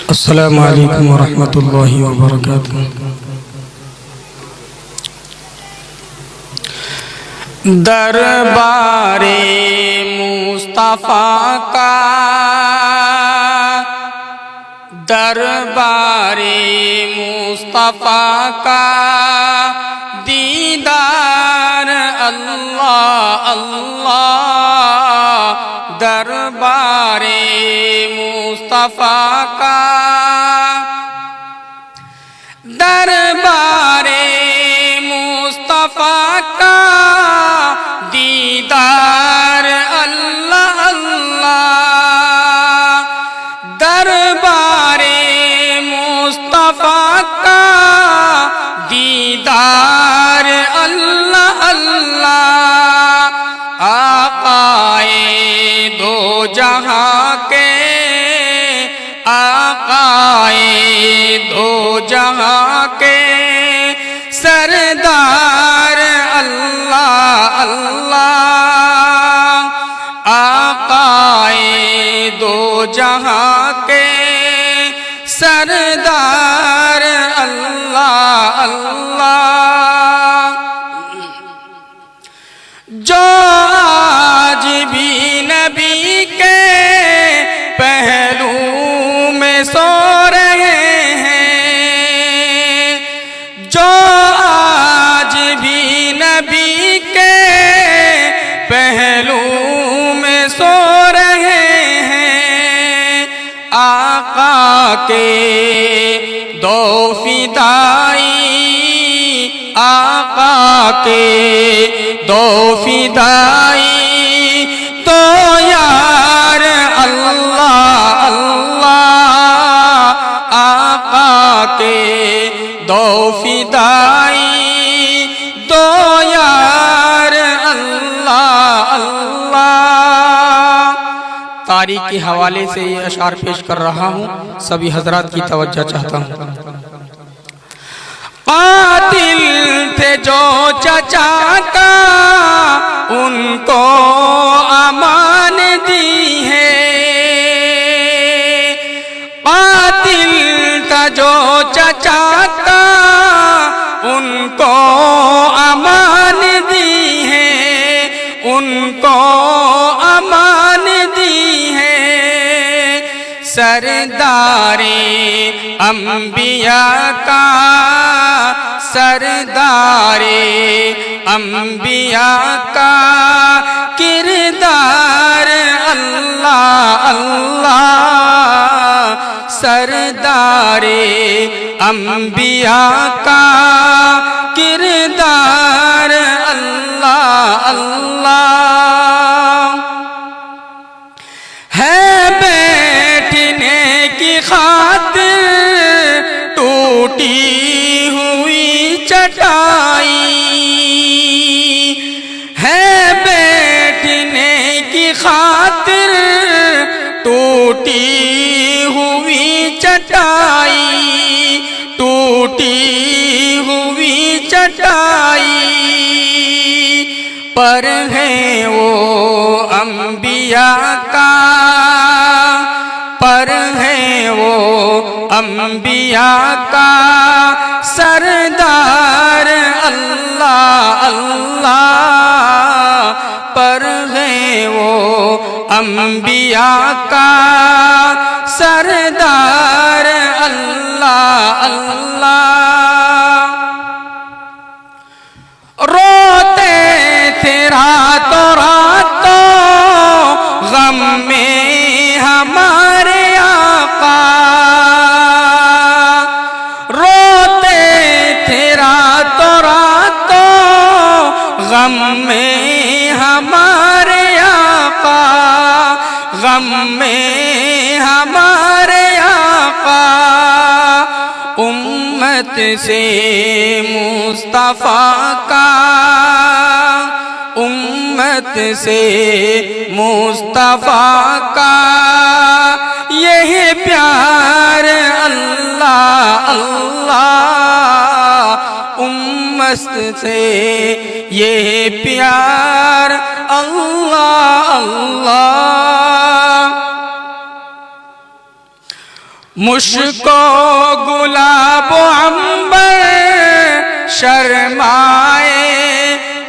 السلام علیکم ورحمۃ اللہ وبرکاتہ۔ دربار مصطفیٰ کا، دربار مصطفیٰ کا دیدار اللہ اللہ، دربار مصطفیٰ کا، دربار مصطفیٰ کا دیدار اللہ اللہ، دربار مصطفیٰ کا دیدار اللہ اللہ، آقائے دو جہاں کے، آقائے دو جہاں کے سردار اللہ اللہ، آقائے دو جہاں کے سردار اللہ اللہ، جو آج بھی نبی کے پہلو میں سو رہے ہیں، جو آج بھی نبی کے پہلو میں سو رہے ہیں، آقا کے دو فدائی، آقا کے دو فدائی تو یار اللہ اللہ، آقا کے دو فدائی دو یار اللہ اللہ۔ تاریخ کے حوالے سے یہ اشعار پیش کر رہا ہوں، سبھی حضرات کی توجہ چاہتا ہوں۔ قاتل تھے جو چچا کا، ان کو امان دی ہے، قاتل تھا جو چچا کا، ان کو امان دی ہے، ان کو امان دی ہے، سردار انبیاء کا، سردار انبیاء کا کردار اللہ اللہ، سردار انبیاء کا کردار اللہ اللہ، ہے بیٹھنے کی خاطر ٹوٹی ہوئی چٹائی، ہے بیٹھنے کی خاطر ٹوٹی ہوئی چٹائی، ٹوٹی ہوئی چٹائی، پر ہے وہ انبیاء کا، پر ہے وہ انبیاء کا سردار اللہ اللہ، پر ہے وہ انبیاء کا سردار اللہ اللہ، روتے تھے راتوں راتوں غم میں ہمارے آقا، روتے تھے راتوں راتوں غم میں ہمارے آقا، غم میں ہمارے آقا، امت سے مصطفیٰ کا، امت سے مصطفیٰ کا یہ پیار اللہ اللہ، امت سے یہ پیار اللہ اللہ، مشکو گلاب و عنبر شرمائے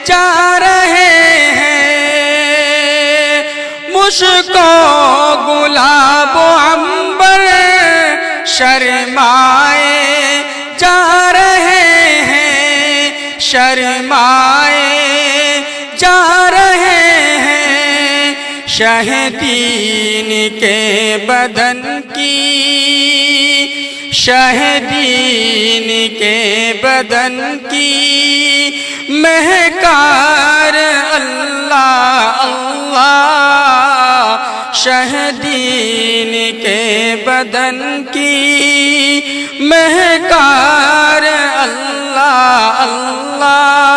جا رہے ہیں، مشکو گلاب و عنبر شرمائے جا رہے ہیں، شرمائے جا رہے ہیں، شہ دین کے بدن کی، شہ دین کے بدن کی مہکار اللہ اللہ، شہ دین کے بدن کی مہکار اللہ اللہ۔